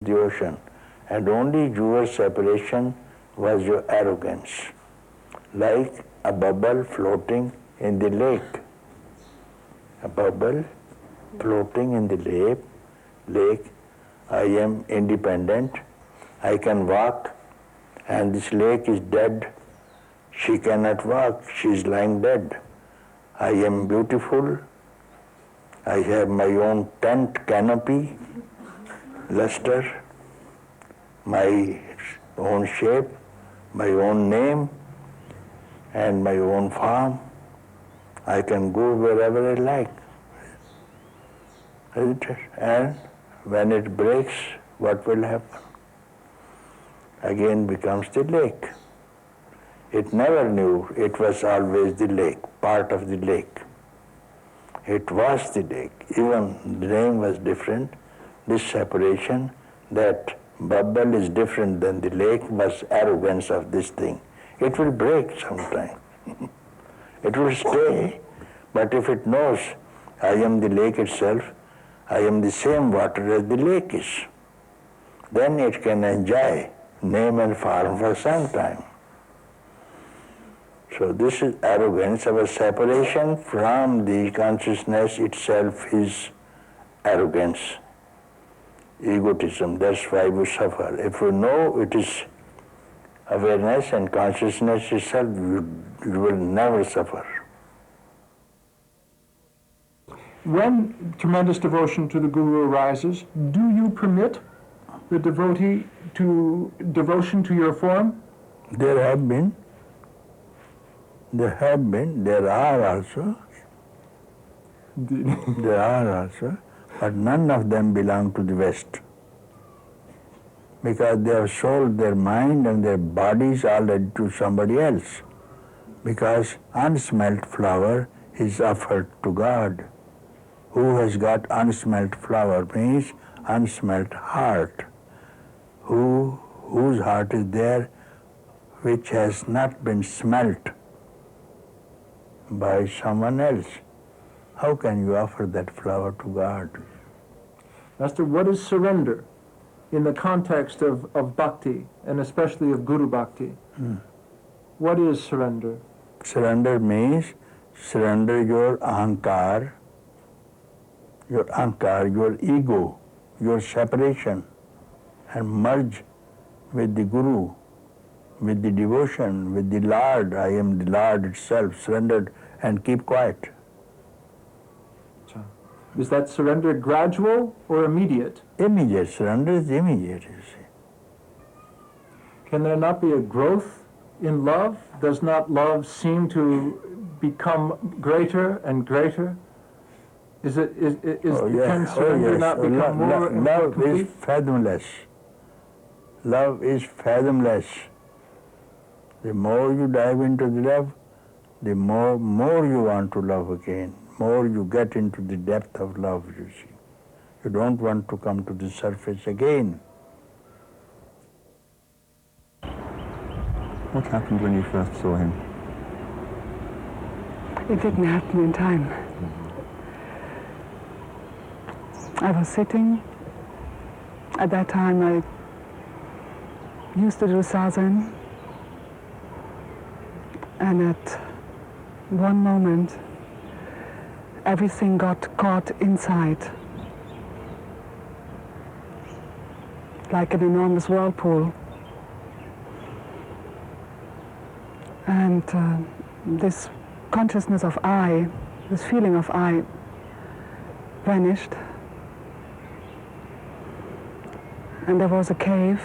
the ocean, and only your separation was your arrogance, like a bubble floating in the lake. A bubble floating in the lake. I am independent, I can walk, and this lake is dead. She cannot walk, she is lying dead. I am beautiful, I have my own tent canopy, luster, my own shape, my own name, and my own form. I can go wherever I like. Isn't it? And when it breaks, what will happen? Again becomes the lake. It never knew it was always the lake, part of the lake. It was the lake. Even the name was different. This separation, that bubble is different than the lake, was arrogance of this thing. It will break sometime. It will stay, but if it knows I am the lake itself, I am the same water as the lake is, then it can enjoy name and form for some time. So this is arrogance. Our separation from the consciousness itself is arrogance, egotism. That's why we suffer. If we know it is awareness and consciousness itself, you will never suffer. When tremendous devotion to the Guru arises, do you permit the devotee to devotion to your form? There are also, but none of them belong to the West, because they have sold their mind and their bodies already to somebody else, because unsmelt flower is offered to God. Who has got unsmelt flower means unsmelt heart. Whose heart is there which has not been smelt by someone else? How can you offer that flower to God? Master, what is surrender in the context of bhakti, and especially of Guru bhakti? What is surrender? Surrender means surrender your ahankar, your ego, your separation, and merge with the Guru, with the devotion, with the Lord. I am the Lord itself, surrendered, and keep quiet. Is that surrender gradual or immediate? Immediate. Surrender is immediate, you see. Can there not be a growth in love? Does not love seem to become greater and greater? Can surrender not become more and more love complete? is fathomless. Love is fathomless. The more you dive into the love, the more you want to love again, more you get into the depth of love, you see. You don't want to come to the surface again. What happened when you first saw him? It didn't happen in time. I was sitting. At that time I used to do zazen, and at one moment everything got caught inside, like an enormous whirlpool. And this consciousness of I, this feeling of I, vanished. And there was a cave,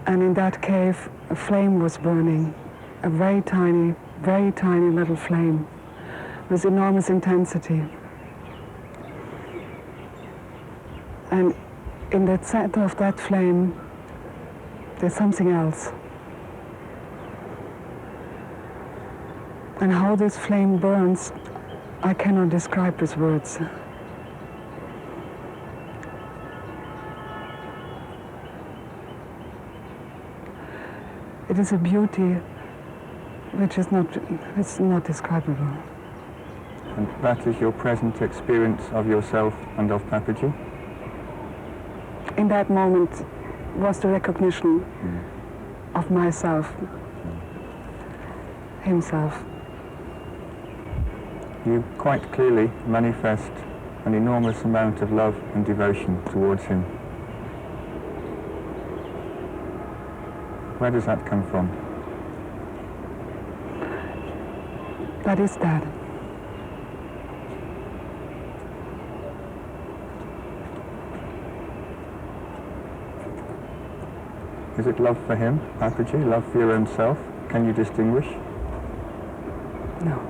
and in that cave a flame was burning, a very tiny little flame with enormous intensity. And in the center of that flame there's something else. And how this flame burns, I cannot describe with words. It is a beauty which is not describable. And that is your present experience of yourself and of Papaji? in that moment was the recognition of myself, himself. You quite clearly manifest an enormous amount of love and devotion towards him. Where does that come from? That is that. Is it love for him, Papaji? Love for your own self? Can you distinguish? No.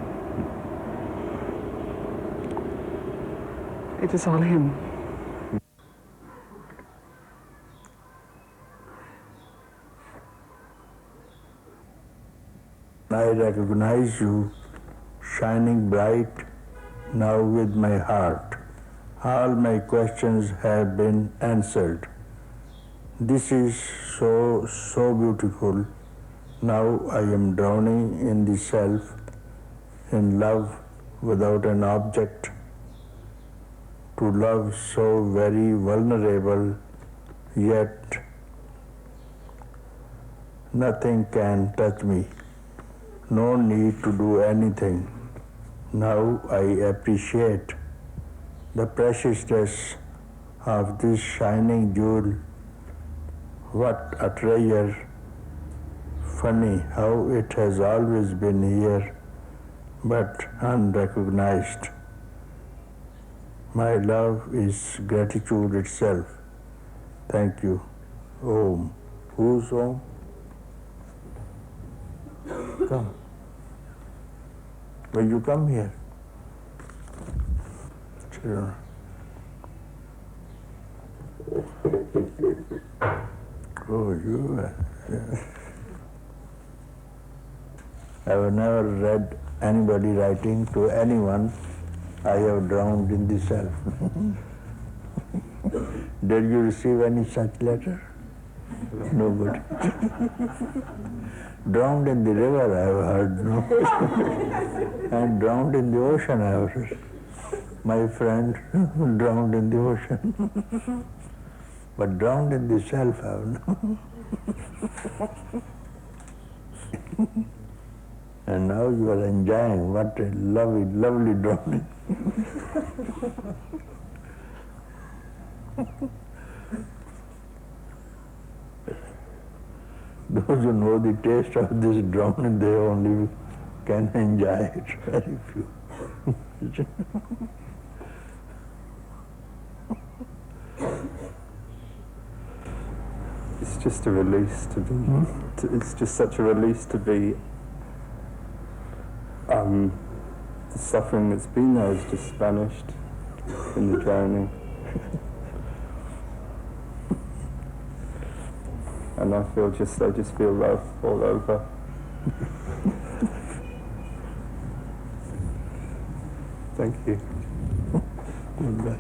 It is all him. I recognize you shining bright now with my heart. All my questions have been answered. This is so beautiful. Now I am drowning in the self, in love without an object. To love so very vulnerable, yet nothing can touch me. No need to do anything. Now I appreciate the preciousness of this shining jewel. What a treasure. Funny how it has always been here, but unrecognized. My love is gratitude itself. Thank you. Om. Who's Om? Come. Will you come here? Children. Oh, you are. Yeah. I have never read anybody writing to anyone, I have drowned in the self. Did you receive any such letter? Nobody. Drowned in the river, I have heard, no. And drowned in the ocean, I have heard. My friend drowned in the ocean. But drowned in the self, I have no. And now you are enjoying what a lovely, lovely drowning. Those who know the taste of this drowning, they only can enjoy it. Very few. It's just a release to be. It's just such a release to be. The suffering that's been there has just vanished in the drowning. And I just feel love all over. Thank you. Goodbye.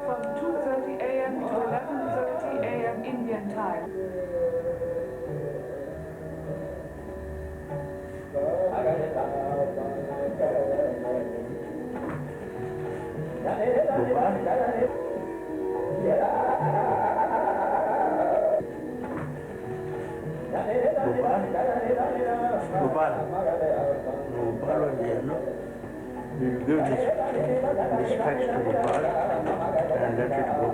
From 2:30 a.m. to 11:30 a.m. Indian time. Gopal, no? You give this fax to Gopal and let it go.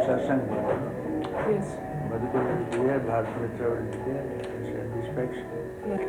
Satsang. Yes. Madhukar is there, Bharat Mitra will be there, and this fax. Yes.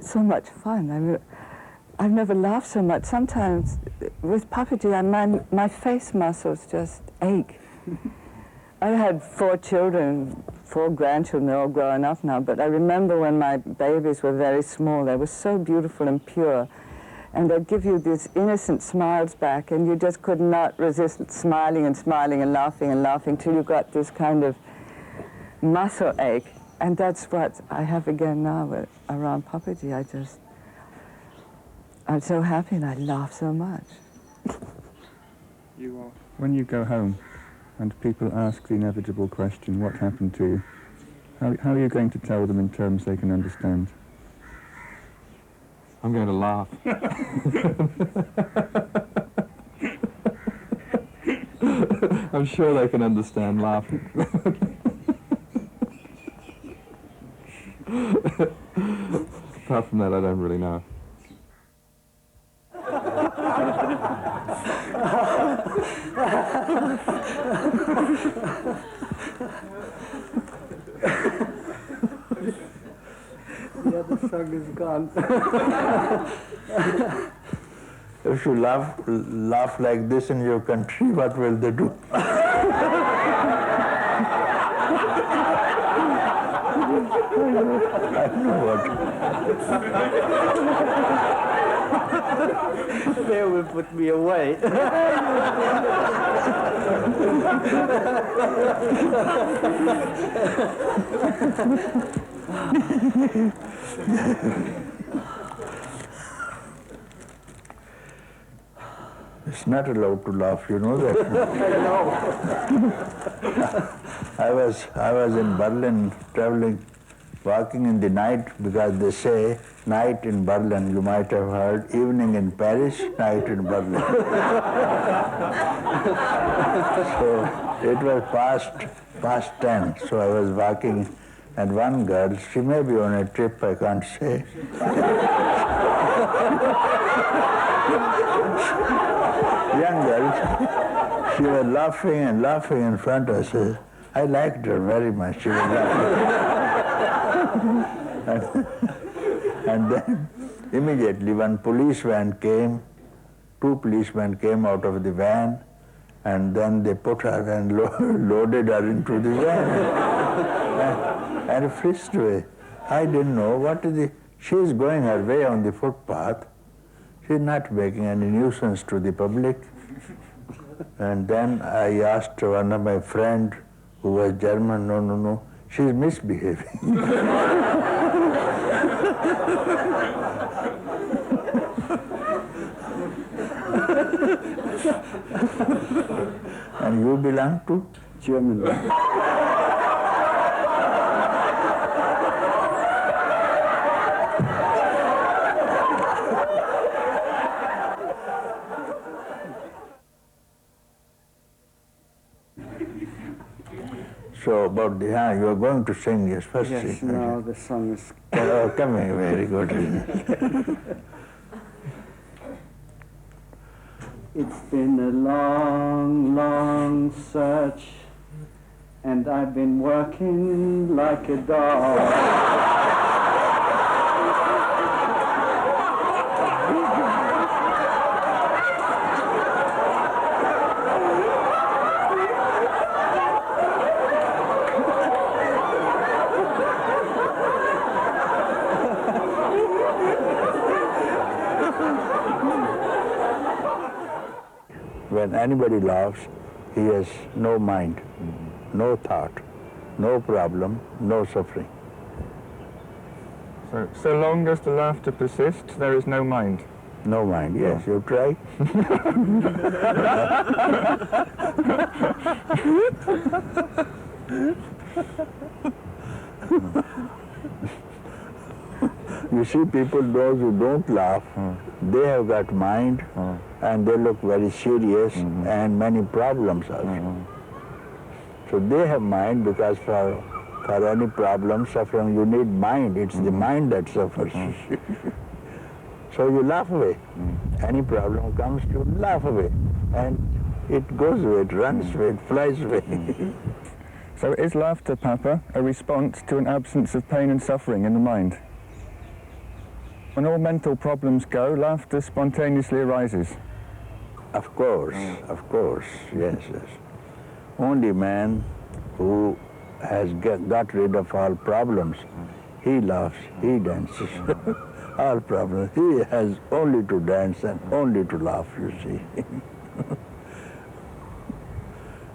it's so much fun. I mean, I've never laughed so much. Sometimes with Papaji, my face muscles just ache. I had 4 children, 4 grandchildren, they're all grown up now, but I remember when my babies were very small, they were so beautiful and pure, and they'd give you these innocent smiles back, and you just could not resist smiling and smiling and laughing till you got this kind of muscle ache. And that's what I have again now around Papaji. I'm so happy and I laugh so much. When you go home and people ask the inevitable question, what happened to you? How are you going to tell them in terms they can understand? I'm going to laugh. I'm sure they can understand laughing. Apart from that, I don't really know. The other song is gone. If you laugh like this in your country, what will they do? I know what. They will put me away. It's not allowed to laugh, you know that? I was in Berlin traveling, walking in the night, because they say night in Berlin, you might have heard, evening in Paris, night in Berlin. So it was past 10, so I was walking, and one girl, she may be on a trip, I can't say. Young girl, she was laughing and laughing in front of us. I liked her very much. She was laughing. and then immediately one police van came, 2 policemen came out of the van, and then they put her and loaded her into the van and frisked away. I didn't know what is she is going her way on the footpath. She's not making any nuisance to the public. And then I asked one of my friends who was German, no, she's misbehaving. And you belong to? German. So about the, you are going to sing, yes, first Yes, sing. now the song is... Oh, coming, very good. It's been a long, long search, and I've been working like a dog. When anybody laughs, he has no mind, no thought, no problem, no suffering. So long as the laughter persists, there is no mind. No mind, yes. You try? You see, people, those who don't laugh, they have got mind, and they look very serious, and many problems also. So they have mind, because for any problem, suffering, you need mind. It's the mind that suffers. So you laugh away. Any problem comes, you laugh away. And it goes away, it runs away, it flies away. So is laughter, Papa, a response to an absence of pain and suffering in the mind? When all mental problems go, laughter spontaneously arises. Of course, yes, yes. Only man who has got rid of all problems, he laughs, he dances. All problems, he has only to dance and only to laugh, you see.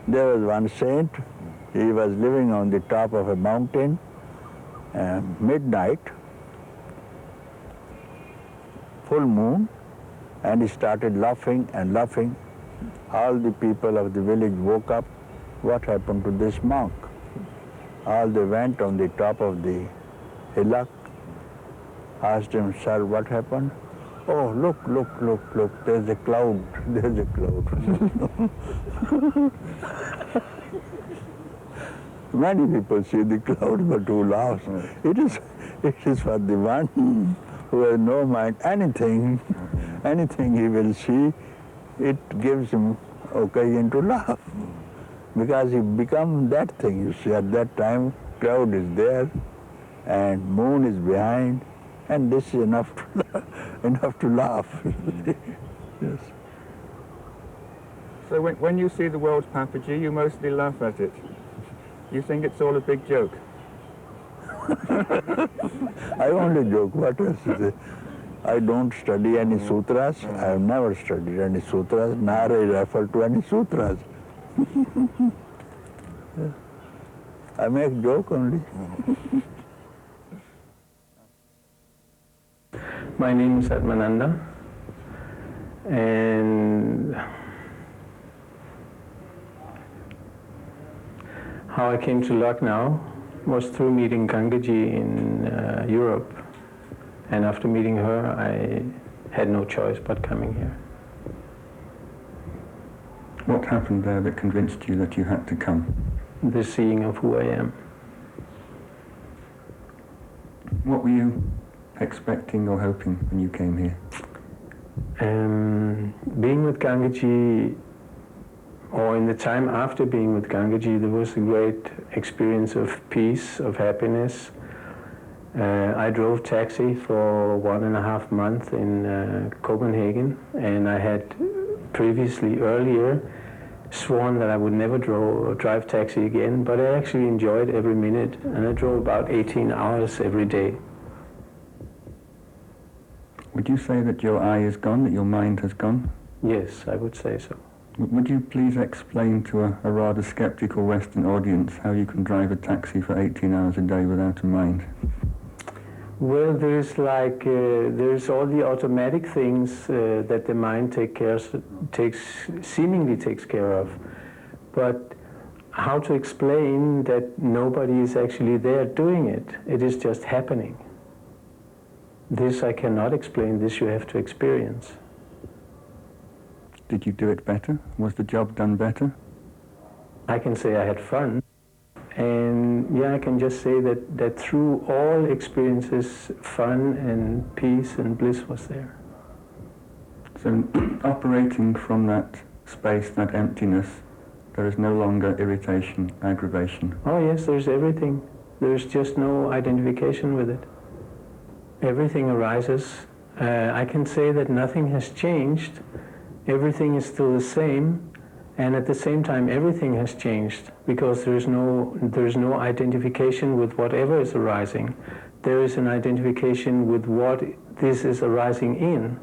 There was one saint, he was living on the top of a mountain, midnight, full moon, and he started laughing and laughing. All the people of the village woke up. What happened to this monk? All they went on the top of the hillock, asked him, sir, what happened? Oh, look, there's a cloud, there's a cloud. Many people see the cloud, but who laughs? It is for the one who has no mind. Anything he will see, it gives him occasion to laugh. Because he becomes that thing, you see. At that time, cloud is there, and moon is behind, and this is enough to laugh. Yes. So when you see the world, Papaji, you mostly laugh at it. You think it's all a big joke? I only joke. What else is it? I don't study any sutras. I have never studied any sutras, nor I refer to any sutras. I make joke only. My name is Atmananda, and how I came to Lucknow was through meeting Gangaji in Europe, and after meeting her I had no choice but coming here. What happened there that convinced you that you had to come? The seeing of who I am. What were you expecting or hoping when you came here? Being with Gangaji, or in the time after being with Gangaji, there was a great experience of peace, of happiness. I drove taxi for 1.5 months in Copenhagen, and I had previously, earlier, sworn that I would never drive taxi again, but I actually enjoyed every minute, and I drove about 18 hours every day. Would you say that your eye is gone, that your mind has gone? Yes, I would say so. Would you please explain to a rather skeptical Western audience how you can drive a taxi for 18 hours a day without a mind? Well, there's all the automatic things that the mind seemingly takes care of. But how to explain that nobody is actually there doing it? It is just happening. This I cannot explain, this you have to experience. Did you do it better? Was the job done better? I can say I had fun. And yeah, I can just say that through all experiences, fun and peace and bliss was there. So operating from that space, that emptiness, there is no longer irritation, aggravation. Oh yes, there's everything. There's just no identification with it. Everything arises. I can say that nothing has changed. Everything is still the same. And at the same time, everything has changed because there is no identification with whatever is arising. There is an identification with what this is arising in.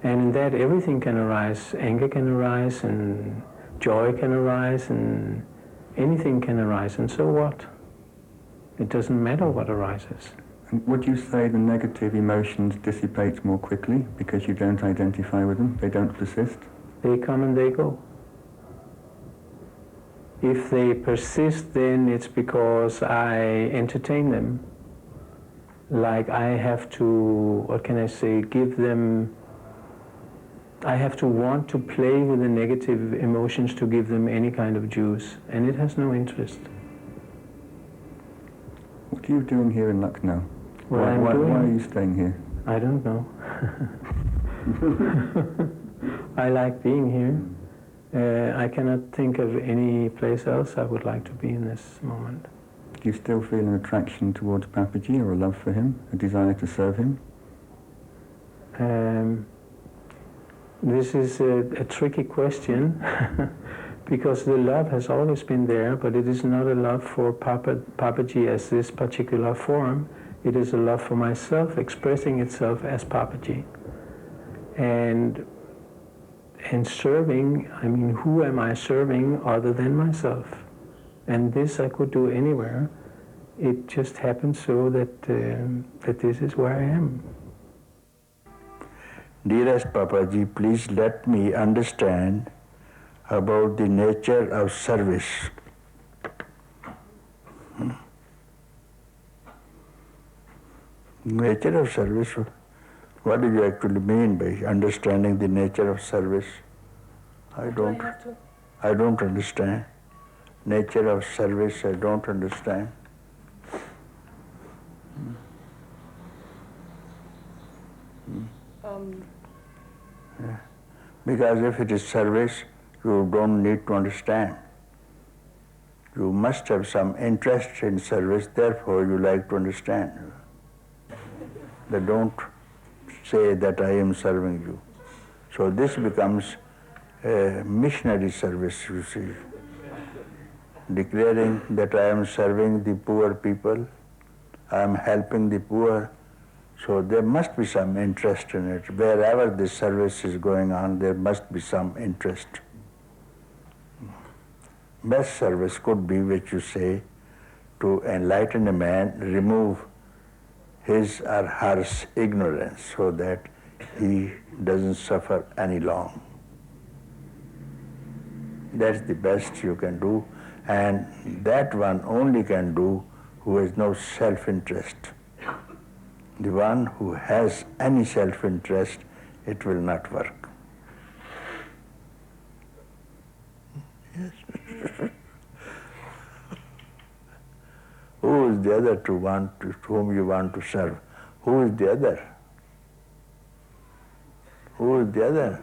And in that, everything can arise. Anger can arise, and joy can arise, and anything can arise. And so what? It doesn't matter what arises. And would you say the negative emotions dissipate more quickly because you don't identify with them? They don't persist? They come and they go. If they persist, then it's because I entertain them. Like I have to, what can I say, give them, I have to want to play with the negative emotions to give them any kind of juice, and it has no interest. What are you doing here in Lucknow? Why are you staying here? I don't know. I like being here. I cannot think of any place else I would like to be in this moment. Do you still feel an attraction towards Papaji or a love for him, a desire to serve him? This is a tricky question because the love has always been there, but it is not a love for Papaji as this particular form. It is a love for myself expressing itself as Papaji. And serving, I mean, who am I serving other than myself? And this I could do anywhere. It just happens so that, that this is where I am. Dearest Papaji, please let me understand about the nature of service. Nature of service, what do you actually mean by understanding the nature of service? I don't understand. Nature of service, I don't understand. Because if it is service, you don't need to understand. You must have some interest in service, therefore you like to understand. They don't say that I am serving you. So this becomes a missionary service, you see. Declaring that I am serving the poor people, I am helping the poor, so there must be some interest in it. Wherever this service is going on, there must be some interest. Best service could be, which you say, to enlighten a man, remove his or her ignorance so that he doesn't suffer any long. That's the best you can do, and that one only can do who has no self-interest. The one who has any self-interest, it will not work. Yes. Who is the other to whom you want to serve? Who is the other? Who is the other?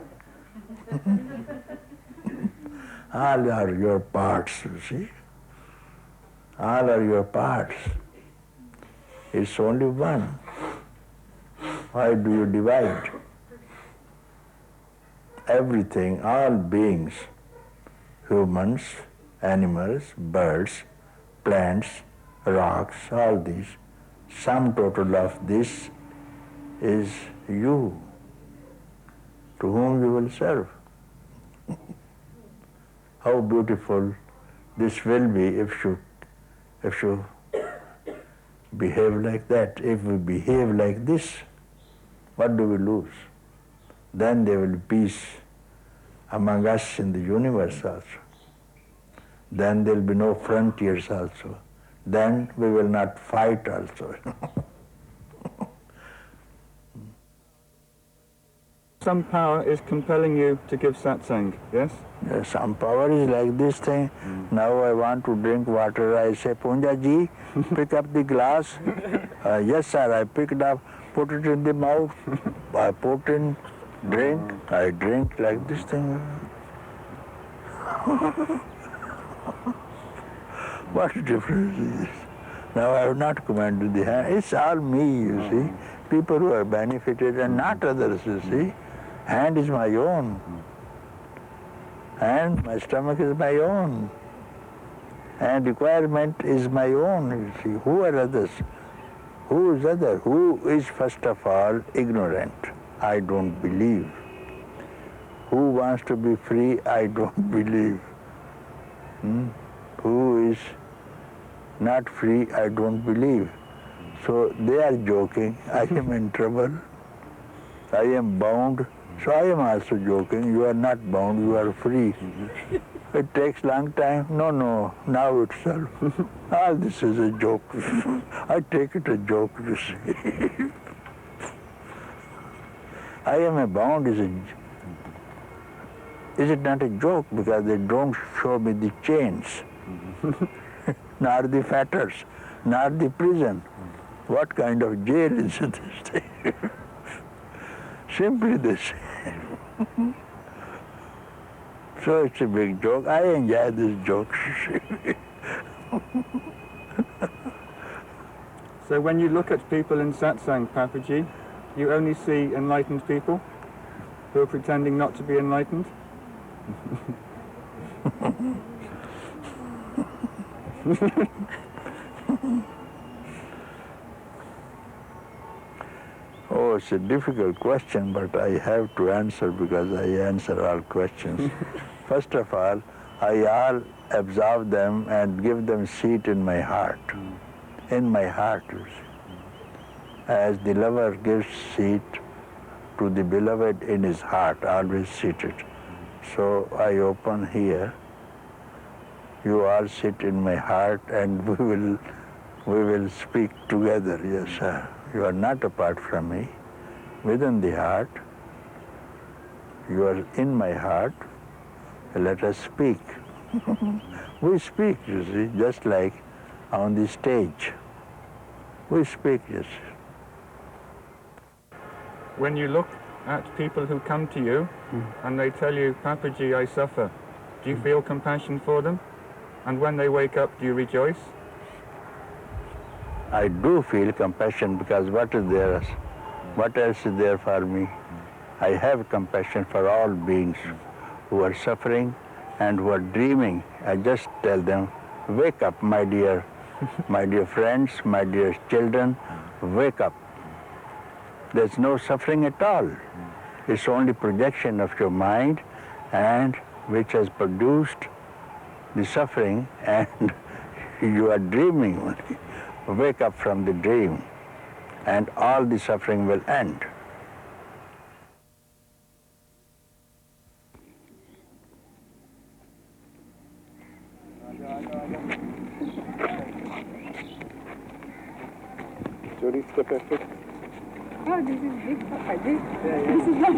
All are your parts, you see. All are your parts. It's only one. Why do you divide? Everything, all beings, humans, animals, birds, plants, rocks, all these, sum total of this is you, to whom you will serve. How beautiful this will be if you behave like that. If we behave like this, what do we lose? Then there will be peace among us in the universe also. Then there will be no frontiers also. Then we will not fight also. Some power is compelling you to give satsang, yes? Yes, some power is like this thing. Now I want to drink water. I say, Punja ji, pick up the glass. Yes, sir, I picked up, put it in the mouth. I put in, drink. I drink like this thing. What difference is this? Now I have not commanded the hand. It's all me, you see. People who are benefited and not others, you see. Hand is my own. And my stomach is my own. And requirement is my own, you see. Who are others? Who is other? Who is first of all ignorant? I don't believe. Who wants to be free? I don't believe. Who is not free? I don't believe. So they are joking. I am in trouble. I am bound. So I am also joking. You are not bound, you are free. It takes long time. No, now itself. All this is a joke. I take it a joke, you see. I am a bound is it not a joke? Because they don't show me the chains, nor the fetters, nor the prison. What kind of jail is this thing? Simply this. So it's a big joke. I enjoy this joke. So when you look at people in satsang, Papaji, You only see enlightened people who are pretending not to be enlightened? Oh, it's a difficult question, but I have to answer because I answer all questions. First of all, I all absorb them and give them seat in my heart. In my heart, you see. As the lover gives seat to the beloved in his heart, always seated. So I open here. You all sit in my heart, and we will speak together. Yes, sir. You are not apart from me. Within the heart, you are in my heart. Let us speak. We speak, you see, just like on the stage. We speak, yes. When you look at people who come to you and they tell you, Papaji, I suffer, do you feel compassion for them? And when they wake up, do you rejoice? I do feel compassion because what is there? What else is there for me? I have compassion for all beings who are suffering and who are dreaming. I just tell them, wake up, my dear friends, my dear children, wake up. There's no suffering at all. It's only projection of your mind, and which has produced the suffering, and you are dreaming only. Wake up from the dream, and all the suffering will end. Jody, step back. Oh, this is big Papaji. This is not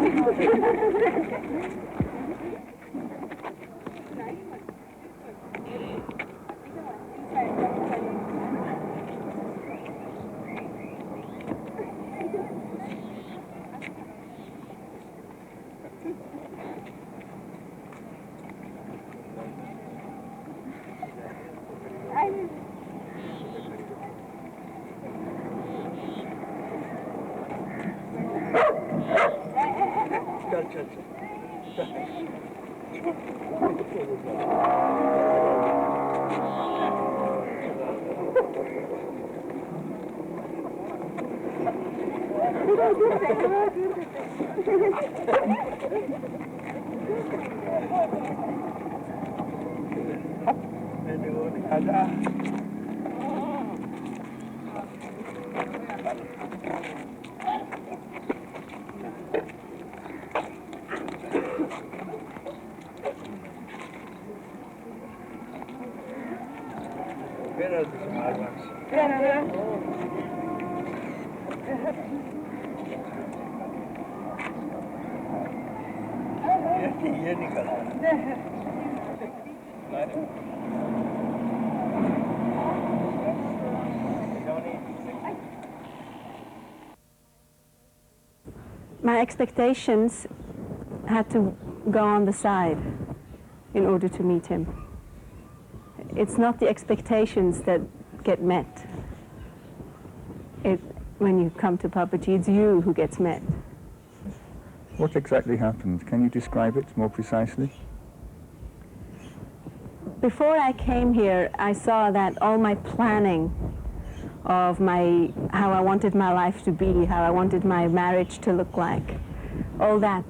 Where are the small ones? ये निकलता My expectations had to go on the side in order to meet him. It's not the expectations that get met. When you come to Papaji, it's you who gets met. What exactly happened? Can you describe it more precisely? Before I came here, I saw that all my planning of how I wanted my life to be, how I wanted my marriage to look like, all that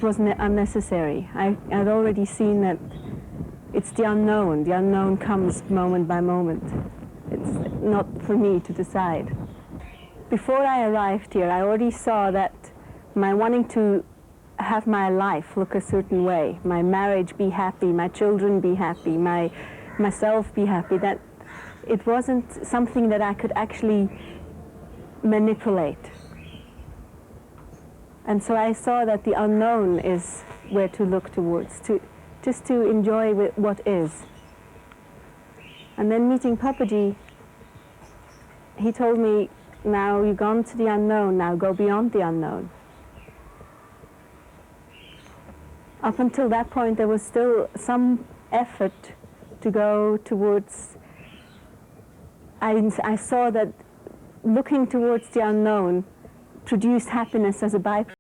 was unnecessary. I'd already seen that it's the unknown. The unknown comes moment by moment. It's not for me to decide. Before I arrived here, I already saw that my wanting to have my life look a certain way, my marriage be happy, my children be happy, myself be happy, that it wasn't something that I could actually manipulate. And so I saw that the unknown is where to look towards, just to enjoy what is. And then meeting Papaji, he told me, now you've gone to the unknown, now go beyond the unknown. Up until that point, there was still some effort to go towards. I saw that looking towards the unknown produced happiness as a byproduct.